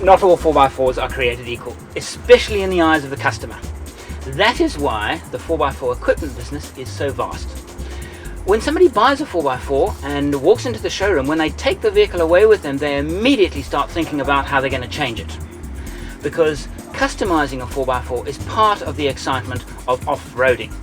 Not all 4x4s are created equal, especially in the eyes of the customer. That is why the 4x4 equipment business is so vast. When somebody buys a 4x4 and walks into the showroom, when they take the vehicle away with them, they immediately start thinking about how they're going to change it. Because customizing a 4x4 is part of the excitement of off-roading.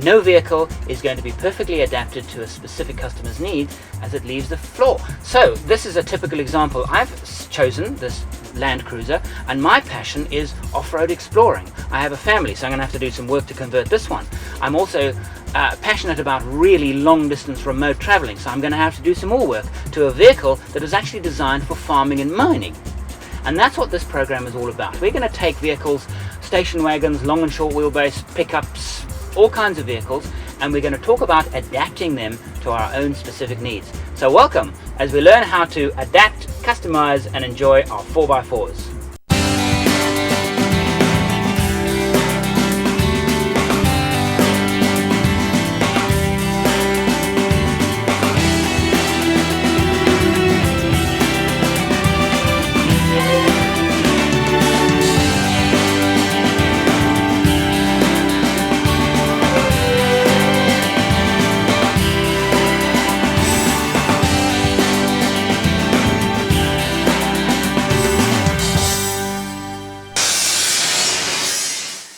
No vehicle is going to be perfectly adapted to a specific customer's needs as it leaves the floor. So this is a typical example. I've chosen this Land Cruiser and my passion is off-road exploring. I have a family, so I'm going to have to do some work to convert this one. I'm also passionate about really long distance remote traveling, so I'm going to have to do some more work to a vehicle that is actually designed for farming and mining. And that's what this program is all about. We're going to take vehicles, station wagons, long and short wheelbase, pickups, all kinds of vehicles, and we're going to talk about adapting them to our own specific needs. So welcome as we learn how to adapt, customize and enjoy our 4x4s.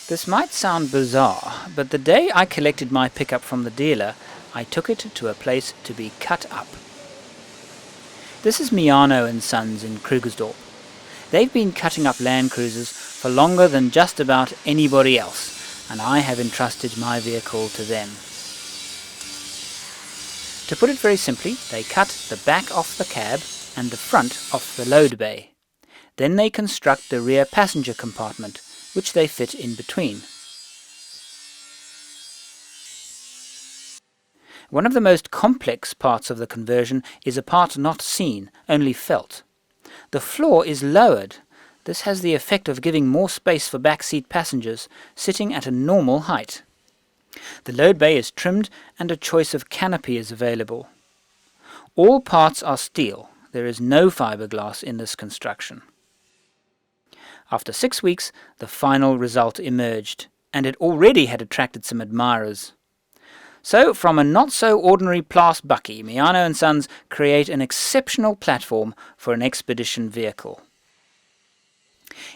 This might sound bizarre, but the day I collected my pickup from the dealer, I took it to a place to be cut up. This is Miano and Sons in Krugersdorp. They've been cutting up Land Cruisers for longer than just about anybody else, and I have entrusted my vehicle to them. To put it very simply, they cut the back off the cab and the front off the load bay. Then they construct the rear passenger compartment, which they fit in between. One of the most complex parts of the conversion is a part not seen, only felt. The floor is lowered. This has the effect of giving more space for backseat passengers, sitting at a normal height. The load bay is trimmed and a choice of canopy is available. All parts are steel. There is no fiberglass in this construction. After 6 weeks, the final result emerged, and it already had attracted some admirers. So, from a not-so-ordinary Plas Bucky, Miano and Sons create an exceptional platform for an expedition vehicle.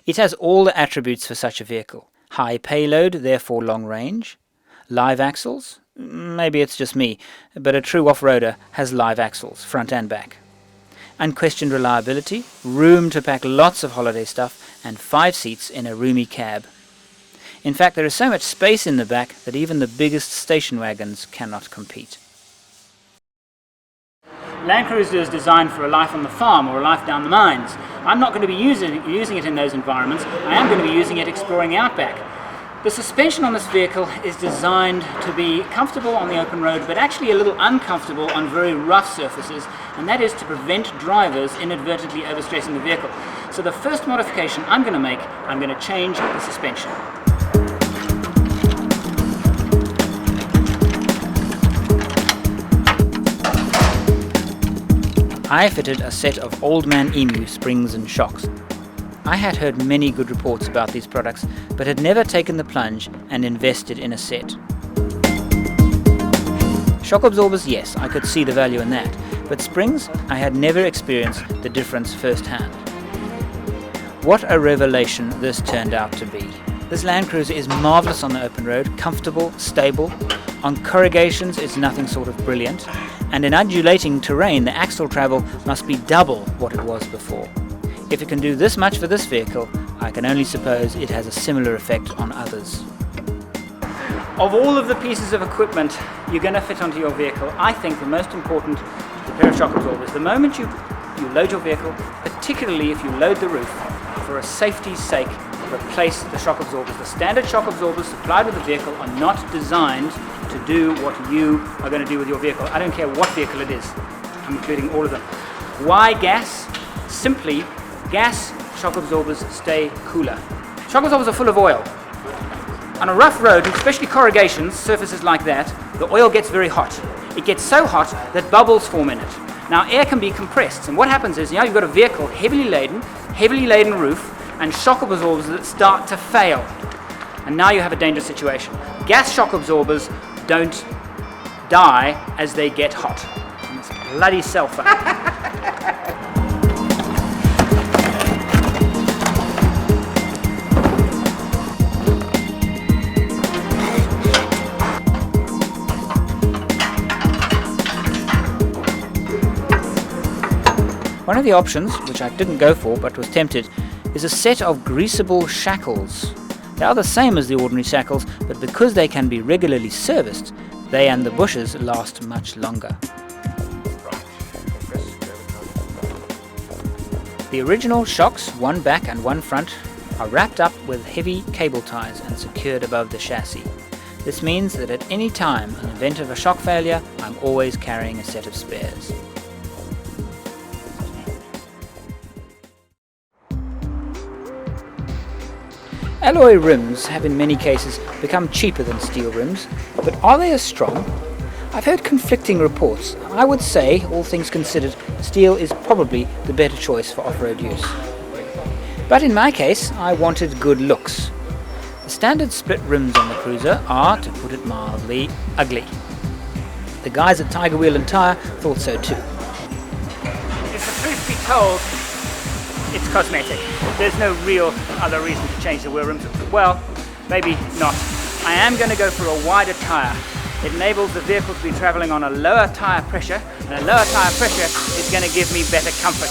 It has all the attributes for such a vehicle. High payload, therefore long range. Live axles? Maybe it's just me, but a true off-roader has live axles, front and back. Unquestioned reliability, room to pack lots of holiday stuff, and 5 seats in a roomy cab. In fact, there is so much space in the back that even the biggest station wagons cannot compete. Land Cruiser is designed for a life on the farm or a life down the mines. I'm not going to be using it in those environments. I am going to be using it exploring the outback. The suspension on this vehicle is designed to be comfortable on the open road, but actually a little uncomfortable on very rough surfaces, and that is to prevent drivers inadvertently overstressing the vehicle. So the first modification I'm going to make, I'm going to change the suspension. I fitted a set of Old Man Emu springs and shocks. I had heard many good reports about these products, but had never taken the plunge and invested in a set. Shock absorbers, yes, I could see the value in that, but springs, I had never experienced the difference firsthand. What a revelation this turned out to be. This Land Cruiser is marvellous on the open road, comfortable, stable. On corrugations it's nothing sort of brilliant, and in undulating terrain the axle travel must be double what it was before. If it can do this much for this vehicle, I can only suppose it has a similar effect on others. Of all of the pieces of equipment you're going to fit onto your vehicle, I think the most important is the pair of shock absorbers. The moment you load your vehicle, particularly if you load the roof, for a safety's sake, replace the shock absorbers. The standard shock absorbers supplied with the vehicle are not designed to do what you are going to do with your vehicle. I don't care what vehicle it is, I'm including all of them. Why gas? Simply, gas shock absorbers stay cooler. Shock absorbers are full of oil. On a rough road, especially corrugations, surfaces like that, the oil gets very hot. It gets so hot that bubbles form in it. Now air can be compressed, and what happens is, you've got a vehicle, heavily laden roof, and shock absorbers that start to fail. And now you have a dangerous situation. Gas shock absorbers don't die as they get hot. And it's bloody sulfur. One of the options, which I didn't go for but was tempted, is a set of greasable shackles. They are the same as the ordinary shackles, but because they can be regularly serviced, they and the bushes last much longer. The original shocks, one back and one front, are wrapped up with heavy cable ties and secured above the chassis. This means that at any time, in the event of a shock failure, I'm always carrying a set of spares. Alloy rims have in many cases become cheaper than steel rims, but are they as strong? I've heard conflicting reports. I would say, all things considered, steel is probably the better choice for off-road use. But in my case, I wanted good looks. The standard split rims on the Cruiser are, to put it mildly, ugly. The guys at Tiger Wheel and Tyre thought so too. If the truth be told, it's cosmetic. There's no real other reason to change the wheel rims. Well, maybe not. I am going to go for a wider tyre. It enables the vehicle to be travelling on a lower tyre pressure, and a lower tyre pressure is going to give me better comfort.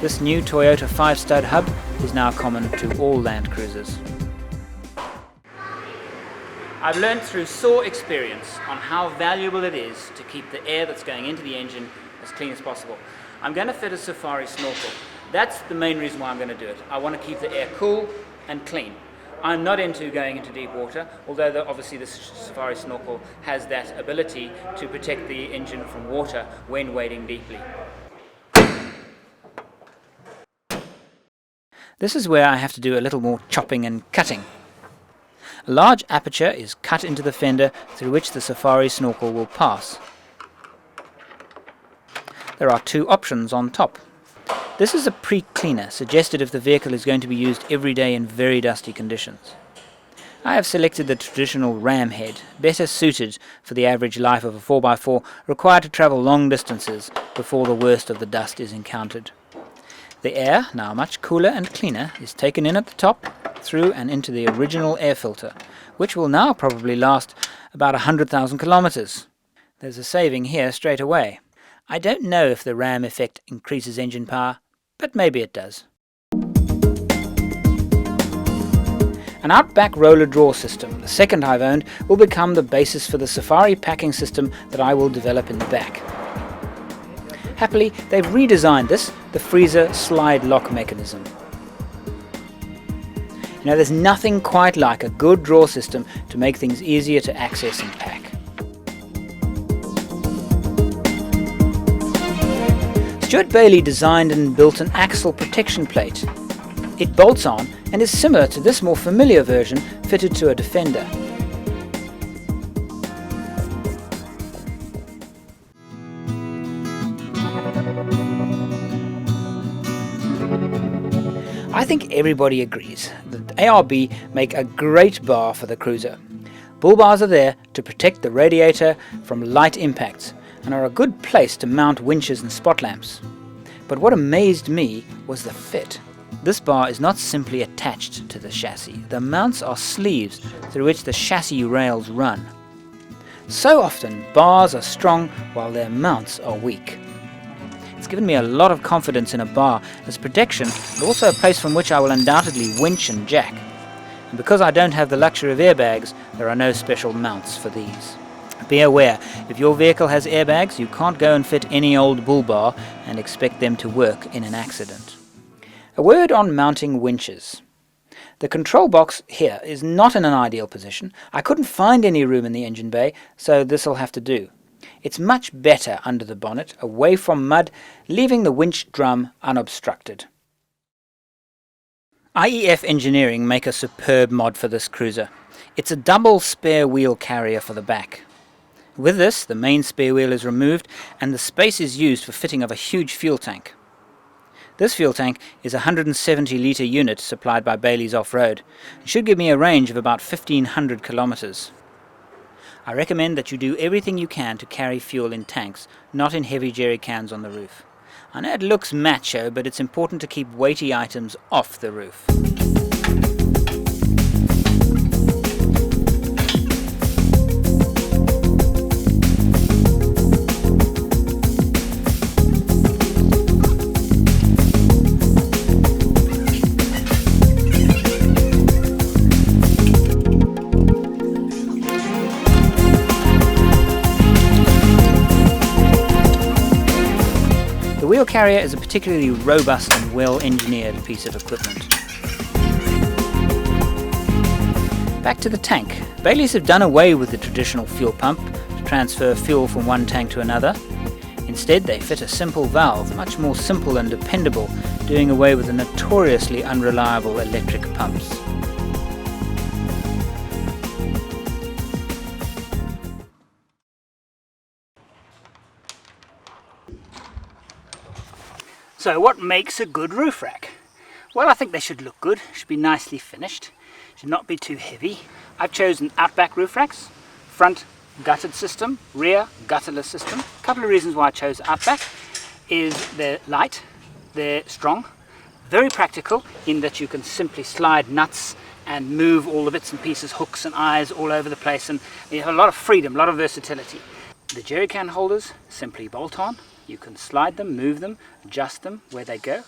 This new Toyota 5-stud hub is now common to all Land Cruisers. I've learned through sore experience on how valuable it is to keep the air that's going into the engine as clean as possible. I'm going to fit a safari snorkel. That's the main reason why I'm going to do it. I want to keep the air cool and clean. I'm not into going into deep water, although obviously the safari snorkel has that ability to protect the engine from water when wading deeply. This is where I have to do a little more chopping and cutting. A large aperture is cut into the fender through which the safari snorkel will pass. There are two options on top. This is a pre-cleaner, suggested if the vehicle is going to be used every day in very dusty conditions. I have selected the traditional ram head, better suited for the average life of a 4x4 required to travel long distances before the worst of the dust is encountered. The air, now much cooler and cleaner, is taken in at the top, through and into the original air filter, which will now probably last about 100,000 kilometers. There's a saving here straight away. I don't know if the ram effect increases engine power, but maybe it does. An Outback roller draw system, the second I've owned, will become the basis for the Safari packing system that I will develop in the back. Happily, they've redesigned this, the freezer slide lock mechanism. There's nothing quite like a good draw system to make things easier to access and pack. Stuart Bailey designed and built an axle protection plate. It bolts on and is similar to this more familiar version fitted to a Defender. I think everybody agrees that ARB make a great bar for the Cruiser. Bull bars are there to protect the radiator from light impacts and are a good place to mount winches and spot lamps. But what amazed me was the fit. This bar is not simply attached to the chassis. The mounts are sleeves through which the chassis rails run. So often, bars are strong while their mounts are weak. It's given me a lot of confidence in a bar as protection, but also a place from which I will undoubtedly winch and jack. And because I don't have the luxury of airbags, there are no special mounts for these. Be aware, if your vehicle has airbags, you can't go and fit any old bull bar and expect them to work in an accident. A word on mounting winches. The control box here is not in an ideal position. I couldn't find any room in the engine bay, so this'll have to do. It's much better under the bonnet, away from mud, leaving the winch drum unobstructed. IEF Engineering make a superb mod for this Cruiser. It's a double spare wheel carrier for the back. With this, the main spare wheel is removed and the space is used for fitting of a huge fuel tank. This fuel tank is a 170 litre unit supplied by Bailey's Off-Road. It should give me a range of about 1500 kilometres. I recommend that you do everything you can to carry fuel in tanks, not in heavy jerry cans on the roof. I know it looks macho, but it's important to keep weighty items off the roof. The wheel carrier is a particularly robust and well-engineered piece of equipment. Back to the tank. Baileys have done away with the traditional fuel pump to transfer fuel from one tank to another. Instead, they fit a simple valve, much more simple and dependable, doing away with the notoriously unreliable electric pumps. So what makes a good roof rack? Well, I think they should look good, should be nicely finished, should not be too heavy. I've chosen Outback roof racks, front gutted system, rear gutterless system. A couple of reasons why I chose Outback is they're light, they're strong, very practical in that you can simply slide nuts and move all the bits and pieces, hooks and eyes all over the place, and you have a lot of freedom, a lot of versatility. The jerry can holders simply bolt on. You can slide them, move them, adjust them where they go.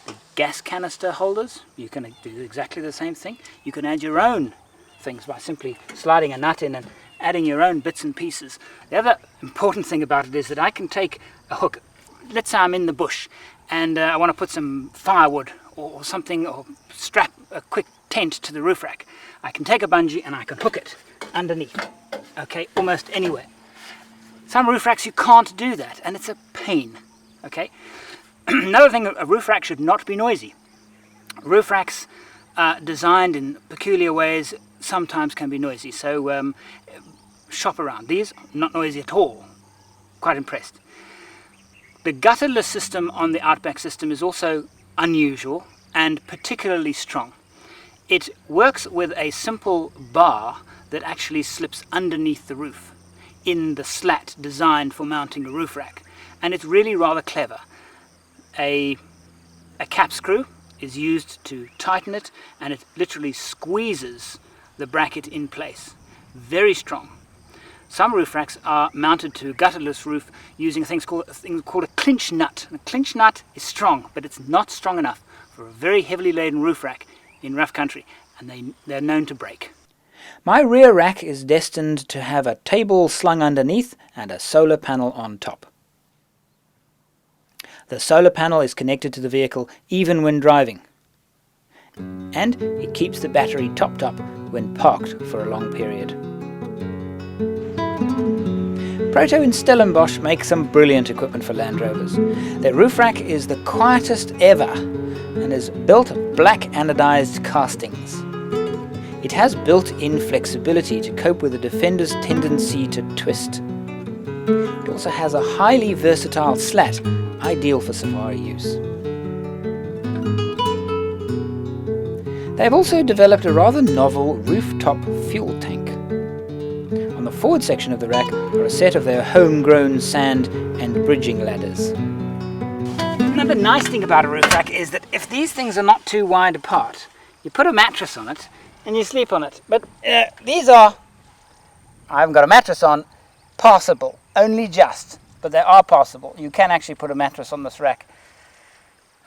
The gas canister holders, you can do exactly the same thing. You can add your own things by simply sliding a nut in and adding your own bits and pieces. The other important thing about it is that I can take a hook. Let's say I'm in the bush and I want to put some firewood or something, or strap a quick tent to the roof rack. I can take a bungee and I can hook it underneath, okay, almost anywhere. Some roof racks you can't do that, and it's a pain, okay? Another thing, a roof rack should not be noisy. Roof racks designed in peculiar ways sometimes can be noisy, so shop around. These, not noisy at all. Quite impressed. The gutterless system on the Outback system is also unusual and particularly strong. It works with a simple bar that actually slips underneath the roof in the slat designed for mounting a roof rack, and it's really rather clever. A cap screw is used to tighten it, and it literally squeezes the bracket in place. Very strong. Some roof racks are mounted to gutterless roof using a thing called a clinch nut. A clinch nut is strong, but it's not strong enough for a very heavily laden roof rack in rough country, and they're known to break. My rear rack is destined to have a table slung underneath and a solar panel on top. The solar panel is connected to the vehicle even when driving, and it keeps the battery topped up when parked for a long period. Proto in Stellenbosch make some brilliant equipment for Land Rovers. Their roof rack is the quietest ever and is built of black anodized castings. It has built-in flexibility to cope with the Defender's tendency to twist. It also has a highly versatile slat, ideal for safari use. They have also developed a rather novel rooftop fuel tank. On the forward section of the rack are a set of their homegrown sand and bridging ladders. Another nice thing about a roof rack is that if these things are not too wide apart, you put a mattress on it and you sleep on it. But these are, I haven't got a mattress on, passable, only just, but they are passable. You can actually put a mattress on this rack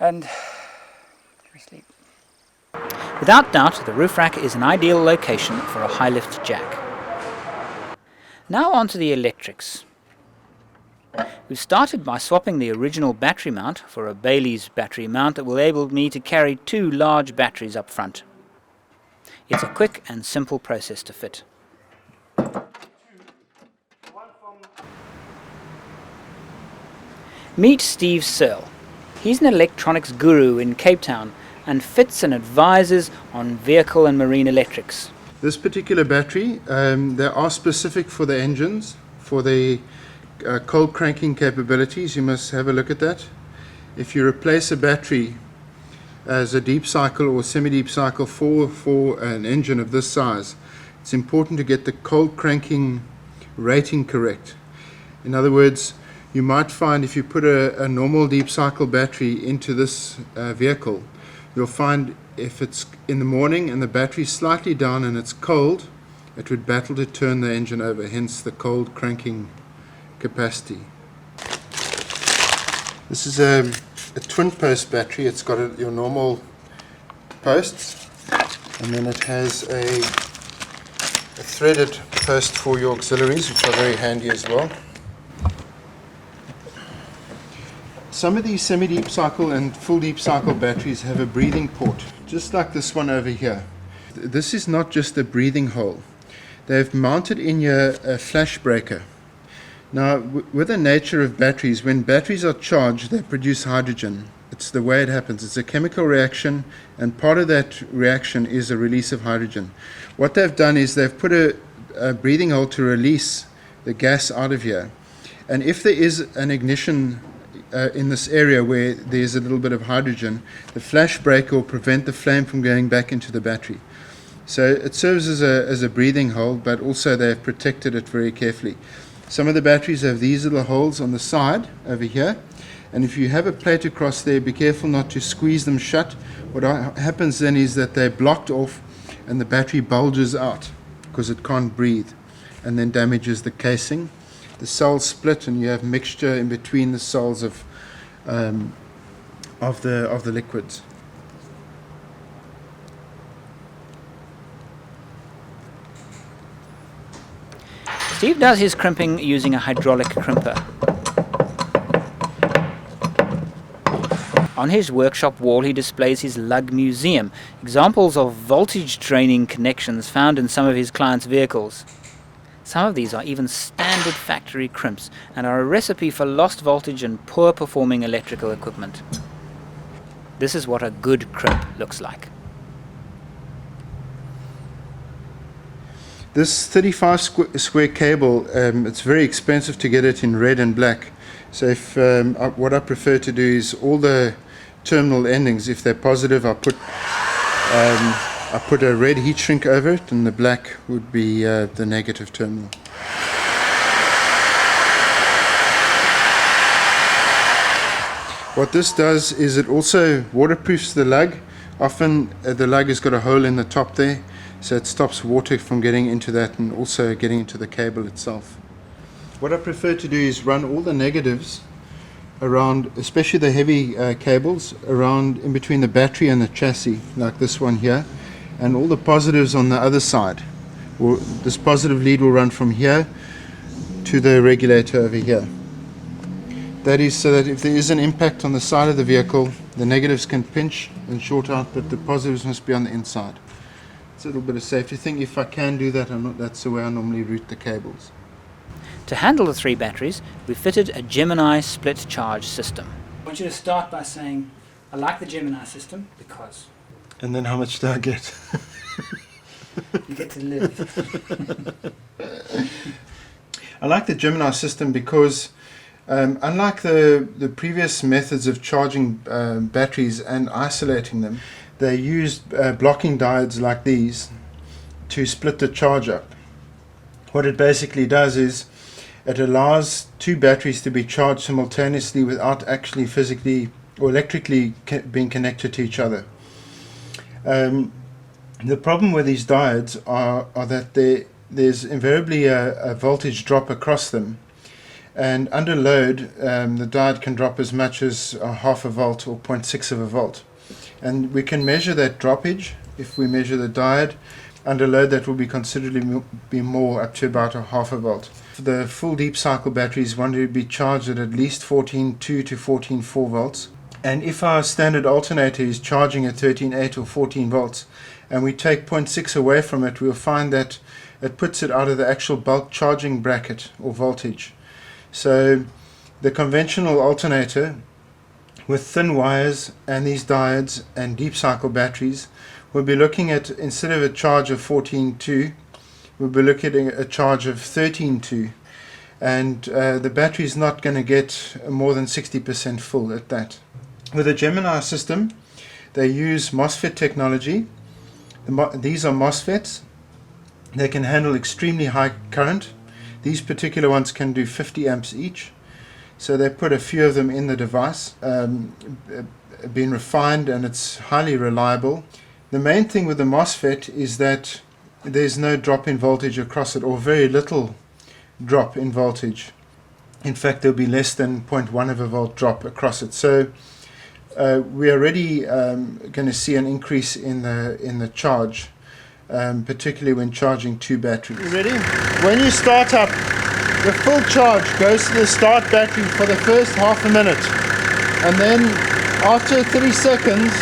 and sleep. Without doubt, the roof rack is an ideal location for a high lift jack. Now on to the electrics. We've started by swapping the original battery mount for a Bailey's battery mount that will enable me to carry 2 large batteries up front. It's a quick and simple process to fit. Meet Steve Searle. He's an electronics guru in Cape Town and fits and advises on vehicle and marine electrics. This particular battery, they are specific for the engines, for the cold cranking capabilities. You must have a look at that. If you replace a battery as a deep cycle or semi-deep cycle for an engine of this size, it's important to get the cold cranking rating correct. In other words, you might find if you put a normal deep cycle battery into this vehicle, you'll find if it's in the morning and the battery's slightly down and it's cold, it would battle to turn the engine over, hence the cold cranking capacity. This is a twin post battery. It's got your normal posts, and then it has a threaded post for your auxiliaries, which are very handy as well. Some of these semi-deep cycle and full deep cycle batteries have a breathing port, just like this one over here. This is not just a breathing hole. They've mounted in here a flash breaker. Now, with the nature of batteries, when batteries are charged, they produce hydrogen. It's the way it happens. It's a chemical reaction, and part of that reaction is a release of hydrogen. What they've done is they've put a breathing hole to release the gas out of here. And if there is an ignition in this area where there's a little bit of hydrogen, the flash breaker will prevent the flame from going back into the battery. So it serves as a breathing hole, but also they've protected it very carefully. Some of the batteries have these little holes on the side over here, and if you have a plate across there, be careful not to squeeze them shut. What happens then is that they're blocked off and the battery bulges out because it can't breathe, and then damages the casing. The cells split and you have mixture in between the cells of the liquids. Steve does his crimping using a hydraulic crimper. On his workshop wall he displays his lug museum, examples of voltage draining connections found in some of his clients' vehicles. Some of these are even standard factory crimps and are a recipe for lost voltage and poor performing electrical equipment. This is what a good crimp looks like. This 35 square cable, it's very expensive to get it in red and black. So if what I prefer to do is all the terminal endings, if they're positive, I put a red heat shrink over it, and the black would be the negative terminal. What this does is it also waterproofs the lug. Often the lug has got a hole in the top there, so it stops water from getting into that and also getting into the cable itself. What I prefer to do is run all the negatives around, especially the heavy cables, around in between the battery and the chassis, like this one here, and all the positives on the other side. This positive lead will run from here to the regulator over here. That is so that if there is an impact on the side of the vehicle, the negatives can pinch and short out, but the positives must be on the inside. It's a little bit of safety thing. If I can do that, that's the way I normally route the cables. To handle the three batteries, we fitted a Gemini split charge system. I want you to start by saying, I like the Gemini system because... And then how much do I get? You get to live. I like the Gemini system because unlike the previous methods of charging batteries and isolating them, they used blocking diodes like these to split the charge up. What it basically does is it allows two batteries to be charged simultaneously without actually physically or electrically being connected to each other. The problem with these diodes are that there's invariably a voltage drop across them, and under load the diode can drop as much as half a volt or 0.6 of a volt. And we can measure that droppage. If we measure the diode under load, that will be considerably more, up to about a half a volt. For the full deep cycle batteries want to be charged at least 14.2 to 14.4 volts. And if our standard alternator is charging at 13.8 or 14 volts, and we take 0.6 away from it, we'll find that it puts it out of the actual bulk charging bracket or voltage. So the conventional alternator with thin wires and these diodes and deep cycle batteries we'll be looking at, instead of a charge of 14.2, we'll be looking at a charge of 13.2. And the battery is not going to get more than 60% full at that. With the Gemini system, they use MOSFET technology. These are MOSFETs. They can handle extremely high current. These particular ones can do 50 amps each. So they put a few of them in the device, been refined, and it's highly reliable. The main thing with the MOSFET is that there's no drop in voltage across it, or very little drop in voltage. In fact, there'll be less than 0.1 of a volt drop across it. So we're already going to see an increase in the charge, particularly when charging 2 batteries. Ready? When you start up, the full charge goes to the start battery for the first half a minute, and then after 30 seconds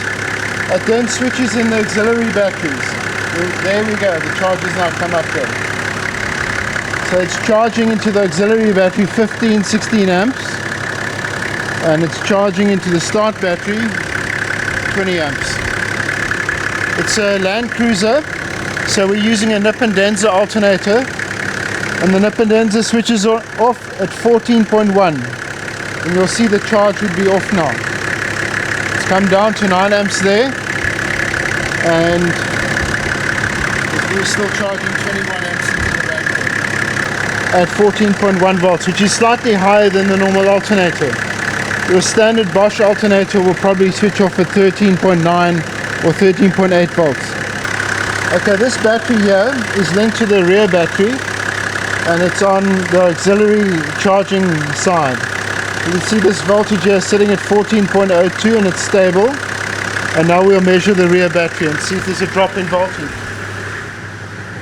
it then switches in the auxiliary batteries. There we go, the charge has now come up there. So it's charging into the auxiliary battery 15-16 amps, and it's charging into the start battery 20 amps. It's a Land Cruiser, so we're using a Nippendenza alternator, and the Nippendenza switches off at 14.1, and you'll see the charge would be off now. It's come down to 9 amps there, and we're still charging 21 amps into the battery at 14.1 volts, which is slightly higher than the normal alternator. Your standard Bosch alternator will probably switch off at 13.9 or 13.8 volts. Okay, this battery here is linked to the rear battery, and it's on the auxiliary charging side. You can see this voltage here sitting at 14.02, and it's stable. And now we'll measure the rear battery and see if there's a drop in voltage.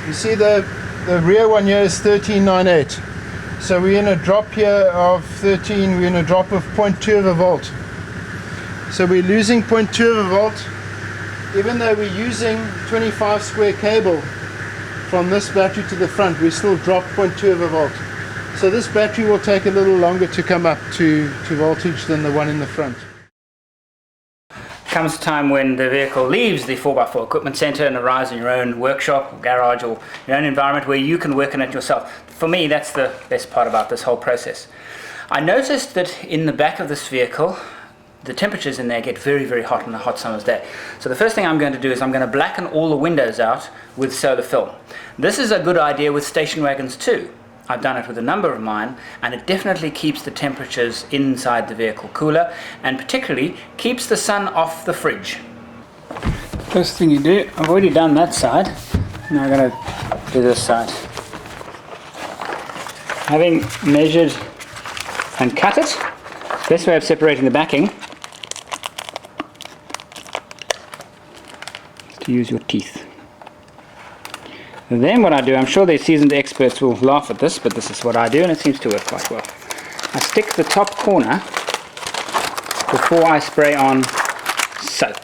You see the rear one here is 13.98. So we're in a drop here of 13, we're in a drop of 0.2 of a volt. So we're losing 0.2 of a volt, even though we're using 25 square cable from this battery to the front, we still drop 0.2 of a volt. So this battery will take a little longer to come up to voltage than the one in the front. Comes a time when the vehicle leaves the 4x4 equipment center and arrives in your own workshop or garage or your own environment where you can work on it yourself. For me, that's the best part about this whole process. I noticed that in the back of this vehicle, the temperatures in there get very, very hot on a hot summer's day. So the first thing I'm going to do is I'm going to blacken all the windows out with solar film. This is a good idea with station wagons too. I've done it with a number of mine, and it definitely keeps the temperatures inside the vehicle cooler, and particularly keeps the sun off the fridge. First thing you do, I've already done that side, now I'm going to do this side. Having measured and cut it, best way of separating the backing is to use your teeth. And then what I do, I'm sure the seasoned experts will laugh at this, but this is what I do, and it seems to work quite well. I stick the top corner before I spray on soap.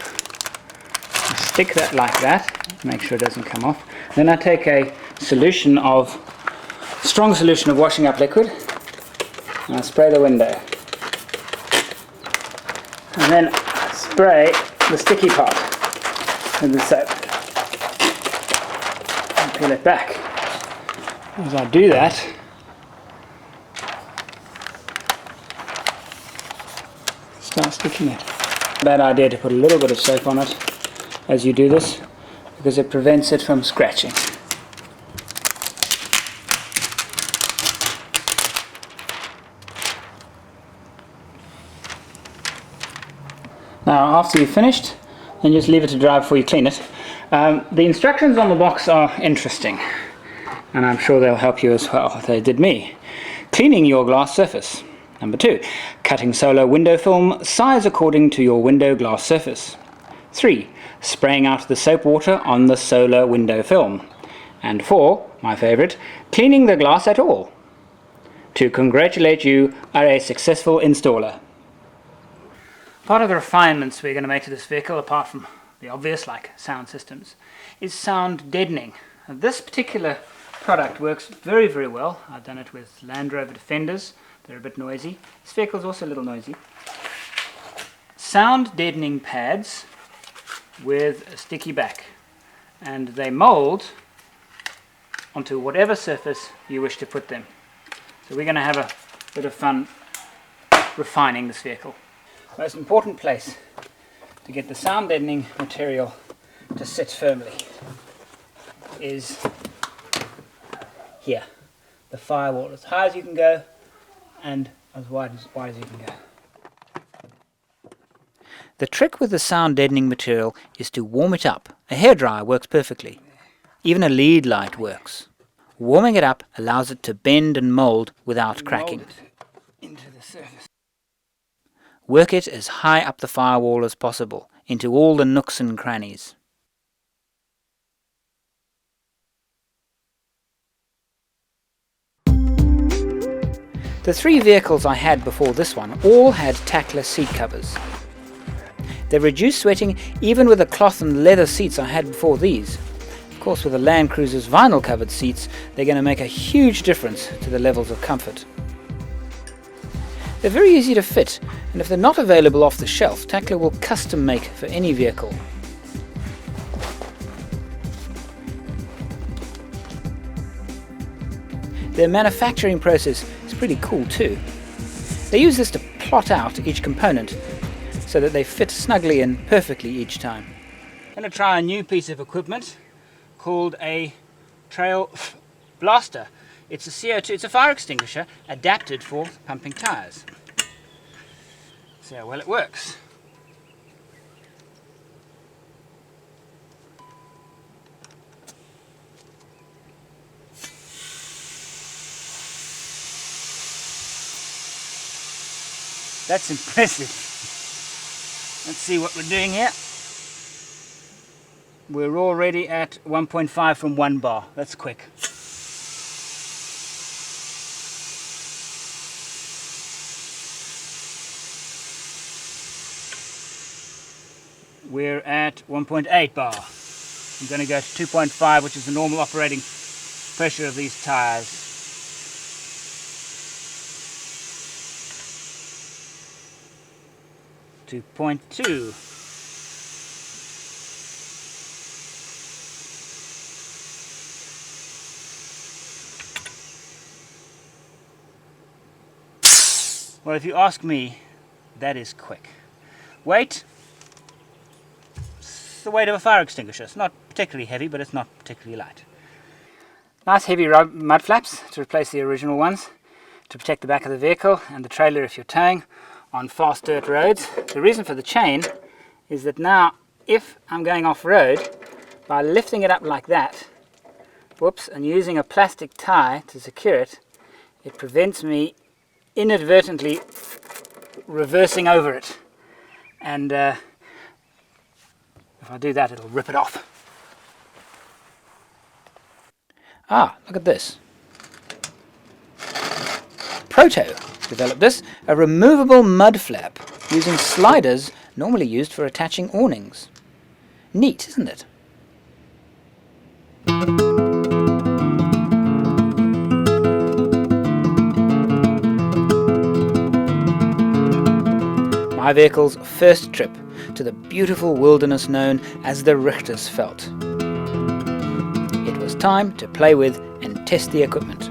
I stick that like that, make sure it doesn't come off. Then I take a strong solution of washing up liquid, and I spray the window. And then I spray the sticky part with the soap. Peel it back. As I do that, start sticking it. Bad idea to put a little bit of soap on it as you do this, because it prevents it from scratching. Now after you've finished, then just leave it to dry before you clean it. The instructions on the box are interesting, and I'm sure they'll help you as well. They did me. Cleaning your glass surface. Number 2, cutting solar window film, size according to your window glass surface. 3, spraying out the soap water on the solar window film. And 4, my favorite, cleaning the glass at all. To congratulate you are a successful installer. Part of the refinements we're going to make to this vehicle, apart from the obvious like sound systems, is sound deadening. Now, this particular product works very, very well. I've done it with Land Rover Defenders. They're a bit noisy. This vehicle is also a little noisy. Sound deadening pads with a sticky back. and they mold onto whatever surface you wish to put them. So we're going to have a bit of fun refining this vehicle. Most important place to get the sound deadening material to sit firmly is here, the firewall, as high as you can go and as wide as you can go. The trick with the sound deadening material is to warm it up. A hairdryer works perfectly. Even a lead light works. Warming it up allows it to bend and mold without cracking. Mold it into the surface. Work it as high up the firewall as possible, into all the nooks and crannies. The 3 vehicles I had before this one all had tackless seat covers. They reduced sweating even with the cloth and leather seats I had before these. Of course, with the Land Cruiser's vinyl covered seats, they're going to make a huge difference to the levels of comfort. They're very easy to fit, and if they're not available off the shelf, Tackler will custom make for any vehicle. Their manufacturing process is pretty cool too. They use this to plot out each component so that they fit snugly and perfectly each time. I'm going to try a new piece of equipment called a trail blaster. It's a CO2, it's a fire extinguisher adapted for pumping tyres. See how well it works. That's impressive. Let's see what we're doing here. We're already at 1.5 from 1 bar. That's quick. We're at 1.8 bar. I'm going to go to 2.5, which is the normal operating pressure of these tires. .2. Well, if you ask me, that is quick. Weight? It's the weight of a fire extinguisher. It's not particularly heavy, but it's not particularly light. Nice heavy mud flaps to replace the original ones, to protect the back of the vehicle and the trailer if you're towing on fast dirt roads. The reason for the chain is that now if I'm going off-road, by lifting it up like that, whoops, and using a plastic tie to secure it, it prevents me inadvertently reversing over it. And if I do that, it'll rip it off. Ah, look at this. Proto developed this, a removable mud flap using sliders normally used for attaching awnings. Neat, isn't it? My vehicle's first trip to the beautiful wilderness known as the Richter's Veld. It was time to play with and test the equipment.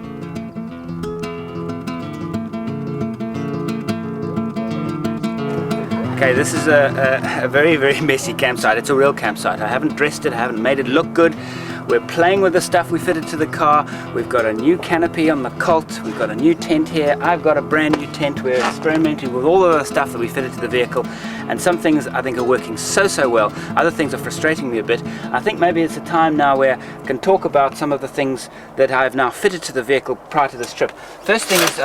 Okay, this is a very, very messy campsite. It's a real campsite. I haven't dressed it, I haven't made it look good. We're playing with the stuff we fitted to the car. We've got a new canopy on the Colt. We've got a new tent here. I've got a brand new tent. We're experimenting with all of the stuff that we fitted to the vehicle. And some things I think are working so well. Other things are frustrating me a bit. I think maybe it's a time now where I can talk about some of the things that I've now fitted to the vehicle prior to this trip. First thing is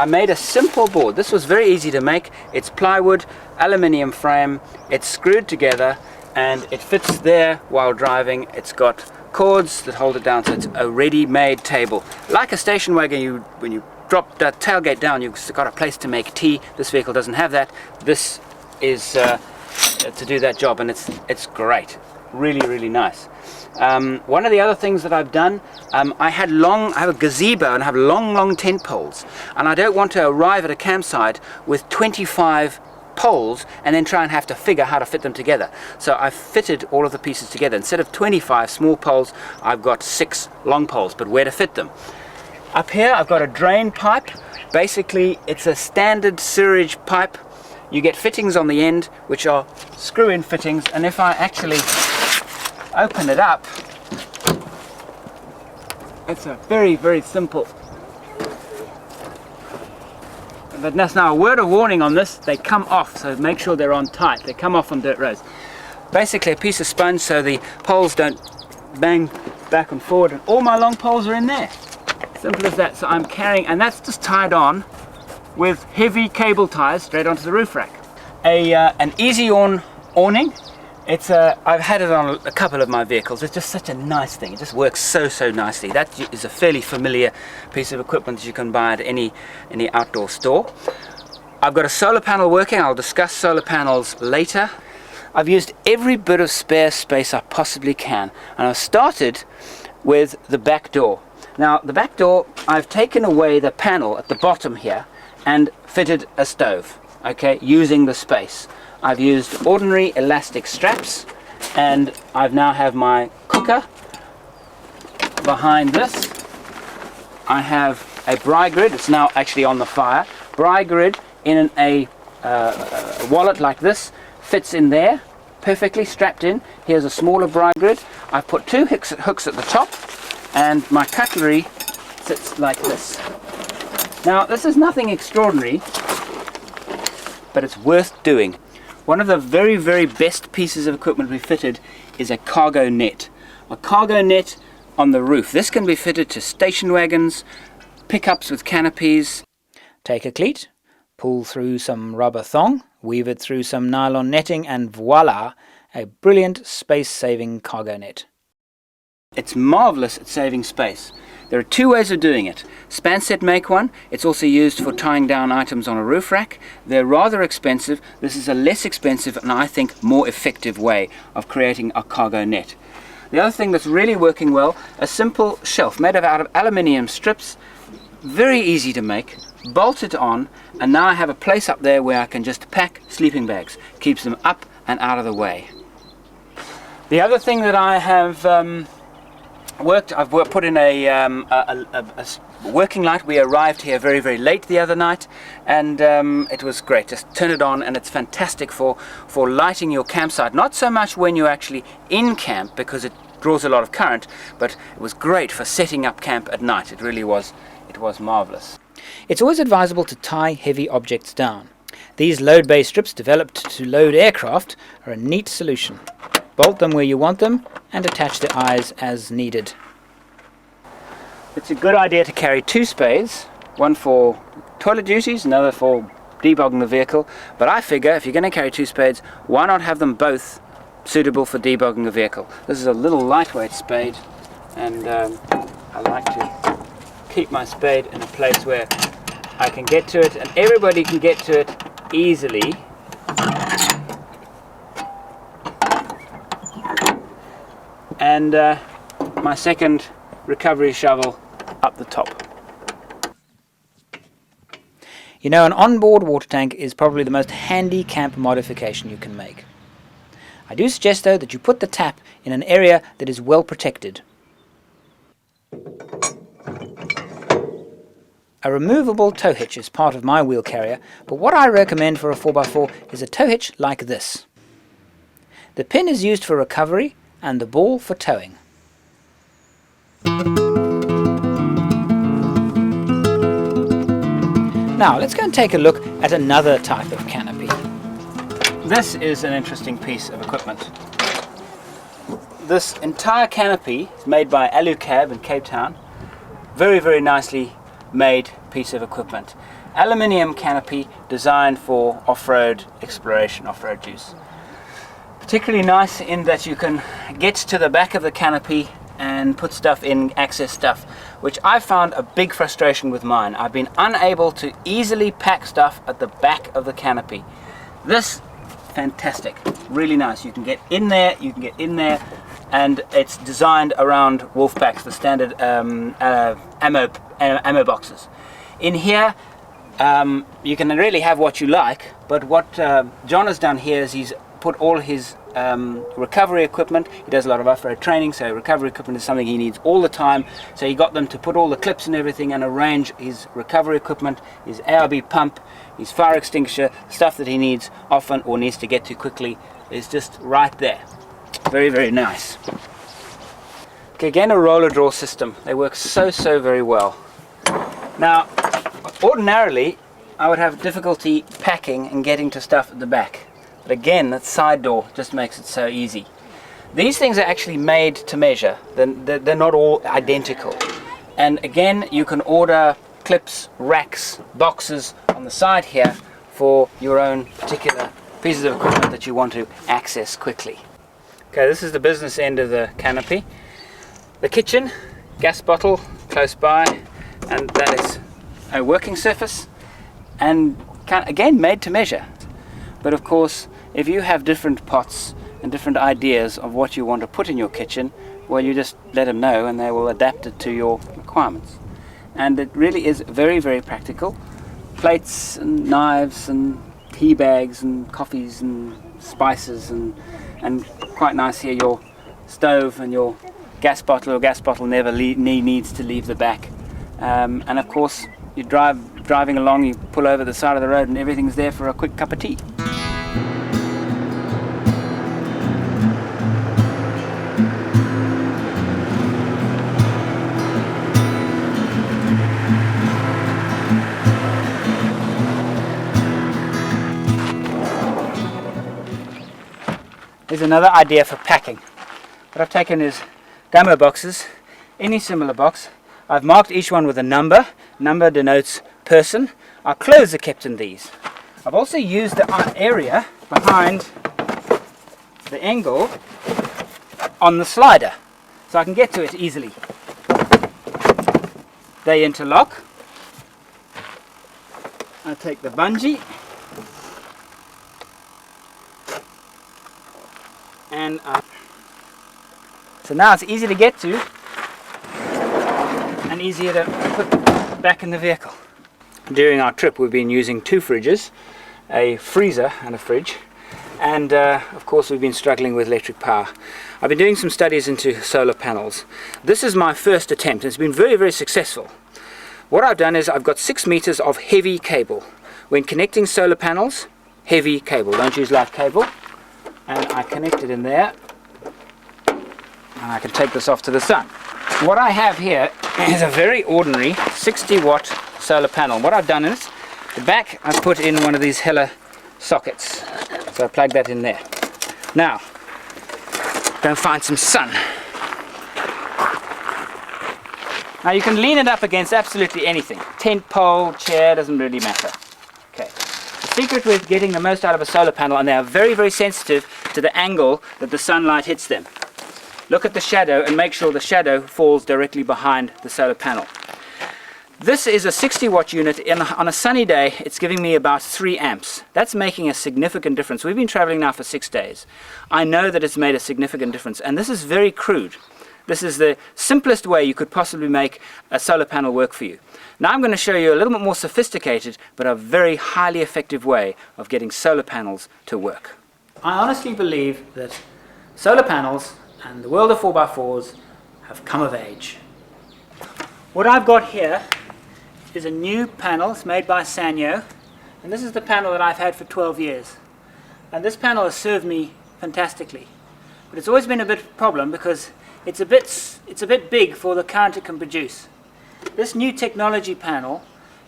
I made a simple board. This was very easy to make. It's plywood, aluminium frame. It's screwed together and it fits there while driving. It's got cords that hold it down, so it's a ready-made table. Like a station wagon, when you drop that tailgate down, you've got a place to make tea. This vehicle doesn't have that. This is to do that job, and it's great. Really nice. One of the other things that I've done, I have a gazebo and I have long tent poles, and I don't want to arrive at a campsite with 25 poles and then try and have to figure how to fit them together. So I've fitted all of the pieces together. Instead of 25 small poles, I've got 6 long poles, but where to fit them? Up here I've got a drain pipe. Basically it's a standard sewerage pipe. You get fittings on the end which are screw-in fittings, and if I actually open it up, it's a very, very simple. But that's now a word of warning on this, they come off, so make sure they're on tight. They come off on dirt roads. Basically a piece of sponge so the poles don't bang back and forward, and all my long poles are in there. Simple as that. So I'm carrying, and that's just tied on with heavy cable ties straight onto the roof rack. An easy awning. It's I've had it on a couple of my vehicles. It's just such a nice thing. It just works so nicely. That is a fairly familiar piece of equipment that you can buy at any outdoor store. I've got a solar panel working. I'll discuss solar panels later. I've used every bit of spare space I possibly can, and I've started with the back door. Now the back door, I've taken away the panel at the bottom here and fitted a stove, okay, using the space. I've used ordinary elastic straps, and I've now have my cooker behind this. I have a braai grid. It's now actually on the fire. Braai grid in a wallet like this, fits in there perfectly strapped in. Here's a smaller braai grid. I've put 2 hooks at the top, and my cutlery sits like this. Now this is nothing extraordinary, but it's worth doing. One of the very, very best pieces of equipment we fitted is a cargo net. A cargo net on the roof. This can be fitted to station wagons, pickups with canopies. Take a cleat, pull through some rubber thong, weave it through some nylon netting, and voila, a brilliant space-saving cargo net. It's marvelous at saving space. There are 2 ways of doing it. Spanset make one. It's also used for tying down items on a roof rack. They're rather expensive. This is a less expensive and I think more effective way of creating a cargo net. The other thing that's really working well, a simple shelf made out of aluminium strips. Very easy to make. Bolt it on, and now I have a place up there where I can just pack sleeping bags. Keeps them up and out of the way. The other thing that I have I've put in a working light. We arrived here very, very late the other night, and it was great. Just turn it on and it's fantastic for lighting your campsite. Not so much when you're actually in camp because it draws a lot of current, but it was great for setting up camp at night. It really was. It was marvelous. It's always advisable to tie heavy objects down. These load bay strips developed to load aircraft are a neat solution. Bolt them where you want them and attach the eyes as needed. It's a good idea to carry 2 spades, one for toilet duties, another for debogging the vehicle, but I figure if you're going to carry 2 spades, why not have them both suitable for debogging the vehicle? This is a little lightweight spade, and I like to keep my spade in a place where I can get to it and everybody can get to it easily. And my second recovery shovel up the top. You know, an onboard water tank is probably the most handy camp modification you can make. I do suggest though that you put the tap in an area that is well protected. A removable tow hitch is part of my wheel carrier, but what I recommend for a 4x4 is a tow hitch like this. The pin is used for recovery and the ball for towing. Now let's go and take a look at another type of canopy. This is an interesting piece of equipment. This entire canopy is made by Alucab in Cape Town. Very, very nicely made piece of equipment. Aluminium canopy designed for off-road exploration, off-road use. Particularly nice in that you can get to the back of the canopy and put stuff in, access stuff, which I found a big frustration with mine. I've been unable to easily pack stuff at the back of the canopy. This, fantastic, really nice. You can get in there, and it's designed around wolf packs, the standard ammo boxes. In here, You can really have what you like, but what John has done here is he's put all his recovery equipment. He does a lot of off-road training, so recovery equipment is something he needs all the time. So he got them to put all the clips and everything and arrange his recovery equipment, his ARB pump, his fire extinguisher, stuff that he needs often or needs to get to quickly is just right there. Very, very nice. Okay, again, a roller draw system. They work so very well. Now, ordinarily, I would have difficulty packing and getting to stuff at the back. But again, that side door just makes it so easy. These things are actually made to measure. They're not all identical. And again, you can order clips, racks, boxes on the side here for your own particular pieces of equipment that you want to access quickly. Okay, this is the business end of the Canopy. The kitchen, gas bottle close by, and that is a working surface, and again made to measure. But of course, if you have different pots and different ideas of what you want to put in your kitchen, well, you just let them know and they will adapt it to your requirements. And it really is very, very practical. Plates and knives and tea bags and coffees and spices and quite nice here, your stove and your gas bottle. Your gas bottle never needs to leave the back. And of course, you driving along, you pull over the side of the road and everything's there for a quick cup of tea. Here's another idea for packing. What I've taken is demo boxes, any similar box. I've marked each one with a number. Number denotes person. Our clothes are kept in these. I've also used the area behind the angle on the slider, so I can get to it easily. They interlock. I take the bungee and so now it's easy to get to and easier to put back in the vehicle. During our trip we've been using two fridges, a freezer and a fridge, and of course we've been struggling with electric power. I've been doing some studies into solar panels. This is my first attempt. It's been very, very successful. What I've done is I've got 6 meters of heavy cable. When connecting solar panels, heavy cable, don't use light cable. And I connect it in there, and I can take this off to the sun. What I have here is a very ordinary 60 watt solar panel. What I've done is, the back I've put in one of these Hella sockets. So I plug that in there. Now, go and find some sun. Now you can lean it up against absolutely anything. Tent pole, chair, doesn't really matter. Okay. The secret with getting the most out of a solar panel, and they are very, very sensitive to the angle that the sunlight hits them. Look at the shadow and make sure the shadow falls directly behind the solar panel. This is a 60 watt unit. On a sunny day, it's giving me about 3 amps. That's making a significant difference. We've been traveling now for 6 days. I know that it's made a significant difference, and this is very crude. This is the simplest way you could possibly make a solar panel work for you. Now I'm going to show you a little bit more sophisticated, but a very highly effective way of getting solar panels to work. I honestly believe that solar panels and the world of 4x4s have come of age. What I've got here is a new panel. It's made by Sanyo, and this is the panel that I've had for 12 years. And this panel has served me fantastically. But it's always been a bit of a problem because it's a bit big for the current it can produce. This new technology panel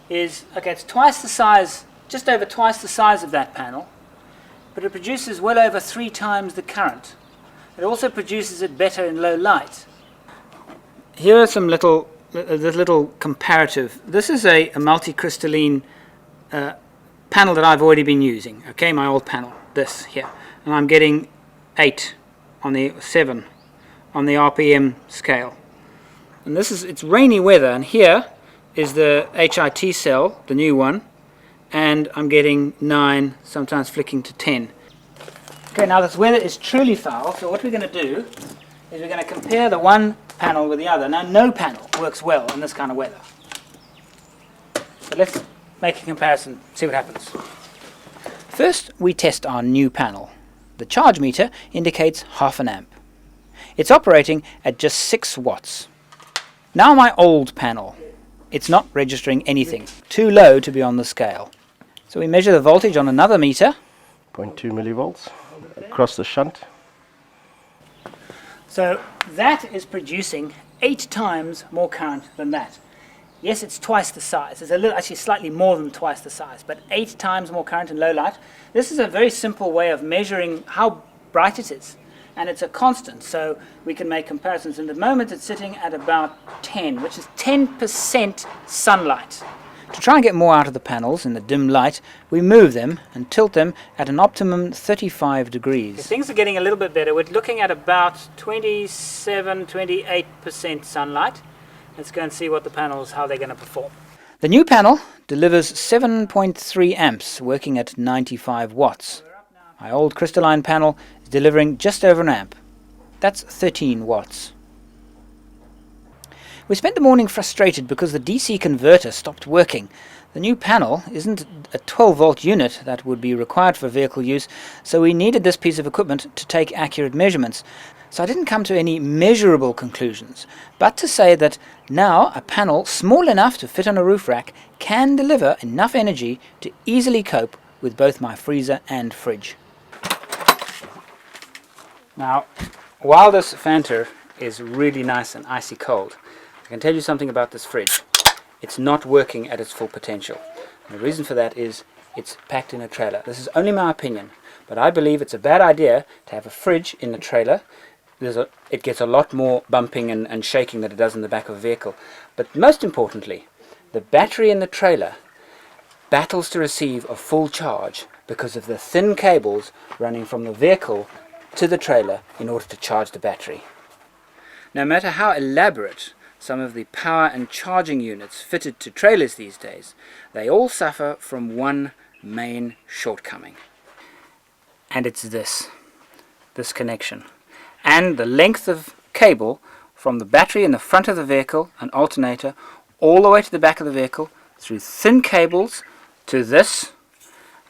is, okay, it's twice the size, just over twice the size of that panel, but it produces well over 3 times the current. It also produces it better in low light. Here are some little comparative. This is a multi-crystalline panel that I've already been using. Okay, my old panel, this here, and I'm getting 8 on the 7 on the RPM scale. And this is, it's rainy weather, and here is the HIT cell, the new one, and I'm getting 9, sometimes flicking to 10. Okay, now this weather is truly foul, so what we're going to do is we're going to compare the one panel with the other. Now no panel works well in this kind of weather. So let's make a comparison, see what happens. First, we test our new panel. The charge meter indicates half an amp. It's operating at just 6 watts. Now my old panel. It's not registering anything. Too low to be on the scale. So we measure the voltage on another meter. 0.2 millivolts across the shunt. So that is producing 8 times more current than that. Yes, it's twice the size. It's actually slightly more than twice the size, but 8 times more current in low light. This is a very simple way of measuring how bright it is, and it's a constant, so we can make comparisons. And at the moment it's sitting at about 10, which is 10% sunlight. To try and get more out of the panels in the dim light, we move them and tilt them at an optimum 35 degrees. Things are getting a little bit better. We're looking at about 27-28% sunlight. Let's go and see what the panels, how they're going to perform. The new panel delivers 7.3 amps working at 95 watts. My old crystalline panel is delivering just over an amp. That's 13 watts. We spent the morning frustrated because the DC converter stopped working. The new panel isn't a 12-volt unit that would be required for vehicle use, so we needed this piece of equipment to take accurate measurements. So I didn't come to any measurable conclusions, but to say that now a panel small enough to fit on a roof rack can deliver enough energy to easily cope with both my freezer and fridge. Now, while this Fanta is really nice and icy cold, I can tell you something about this fridge. It's not working at its full potential. And the reason for that is it's packed in a trailer. This is only my opinion, but I believe it's a bad idea to have a fridge in the trailer. It gets a lot more bumping and shaking than it does in the back of a vehicle. But most importantly, the battery in the trailer battles to receive a full charge because of the thin cables running from the vehicle to the trailer in order to charge the battery. No matter how elaborate some of the power and charging units fitted to trailers these days, they all suffer from one main shortcoming. And it's this connection. And the length of cable from the battery in the front of the vehicle, an alternator, all the way to the back of the vehicle, through thin cables to this,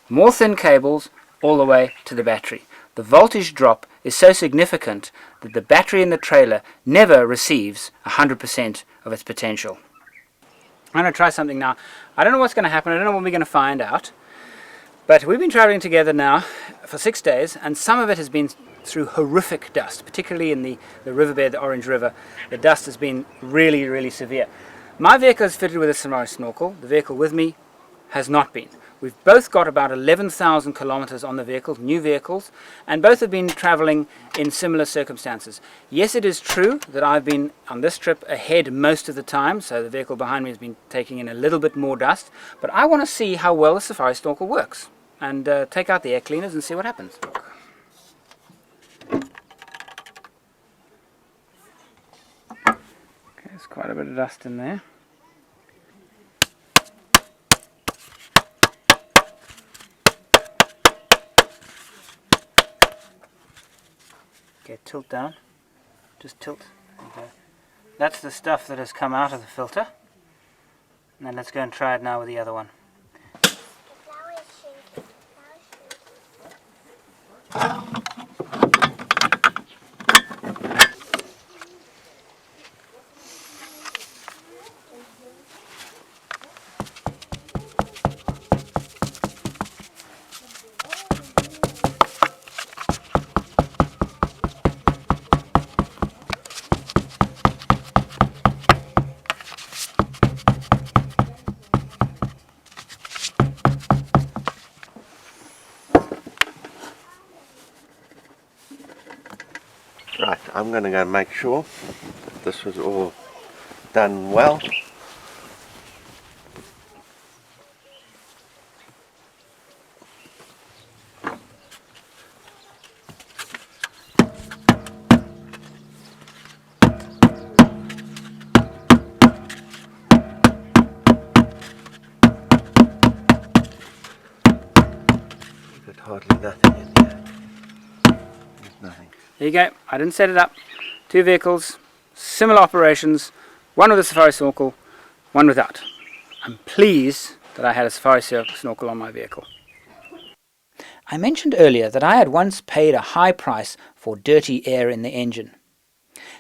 more thin cables, all the way to the battery. The voltage drop is so significant that the battery in the trailer never receives 100% of its potential. I'm going to try something now. I don't know what's going to happen. I don't know when we're going to find out. But we've been traveling together now for 6 days, and some of it has been through horrific dust, particularly in the riverbed, the Orange River. The dust has been really, really severe. My vehicle is fitted with a Safari snorkel. The vehicle with me has not been. We've both got about 11,000 kilometers on the vehicles, new vehicles, and both have been traveling in similar circumstances. Yes, it is true that I've been on this trip ahead most of the time, so the vehicle behind me has been taking in a little bit more dust, but I want to see how well the Safari snorkel works and take out the air cleaners and see what happens. Okay, there's quite a bit of dust in there. Okay, tilt down. Just tilt. Okay. That's the stuff that has come out of the filter. And then let's go and try it now with the other one. Right, I'm going to go make sure this was all done well. You've got hardly nothing in here. There's nothing. There you go, I didn't set it up. 2 vehicles, similar operations, one with a Safari snorkel, one without. I'm pleased that I had a safari snorkel on my vehicle. I mentioned earlier that I had once paid a high price for dirty air in the engine.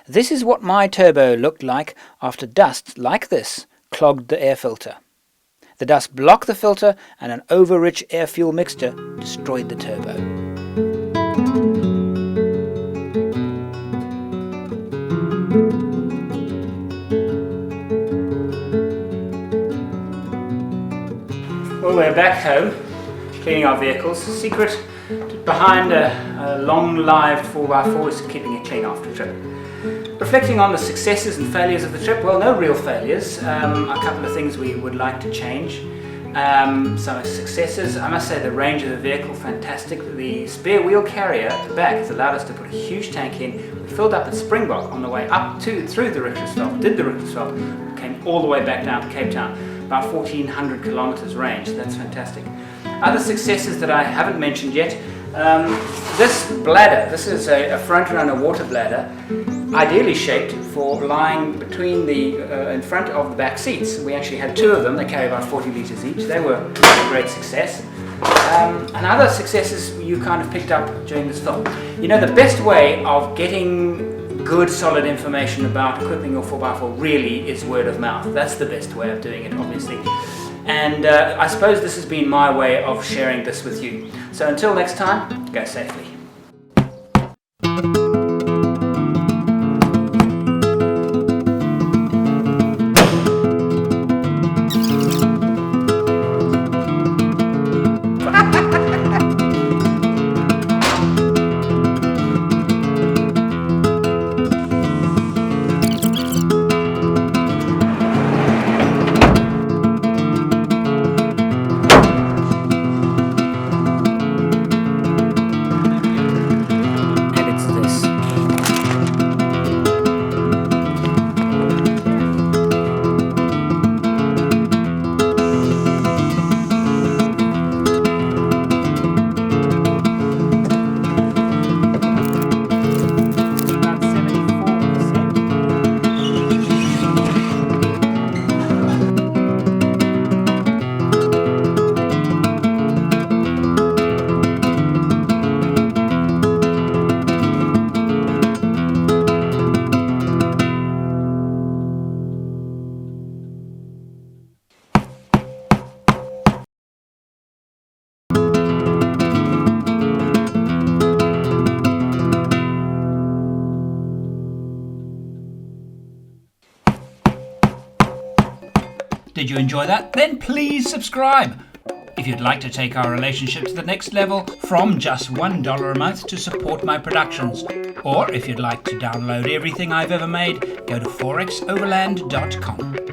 This is what my turbo looked like after dust like this clogged the air filter. The dust blocked the filter and an over-rich air-fuel mixture destroyed the turbo. Well, we're back home, cleaning our vehicles. The secret behind a long-lived 4x4 is keeping it clean after a trip. Reflecting on the successes and failures of the trip, well, no real failures. A couple of things we would like to change. Some successes, I must say the range of the vehicle, fantastic. The spare wheel carrier at the back has allowed us to put a huge tank in. We filled up at Springbok on the way up through the Richtersveld, did the Richtersveld, came all the way back down to Cape Town. About 1,400 kilometers range, that's fantastic. Other successes that I haven't mentioned yet, this bladder, this is a front runner water bladder, ideally shaped for lying between the in front of the back seats. We actually had two of them, they carry about 40 litres each. They were a great success. And other successes you kind of picked up during this film. You know, the best way of getting good solid information about equipping your 4x4 really is word of mouth. That's the best way of doing it, obviously. And I suppose this has been my way of sharing this with you. So until next time, go safely. Did you enjoy that? Then please subscribe. If you'd like to take our relationship to the next level from just $1 a month to support my productions, or if you'd like to download everything I've ever made, go to forexoverland.com.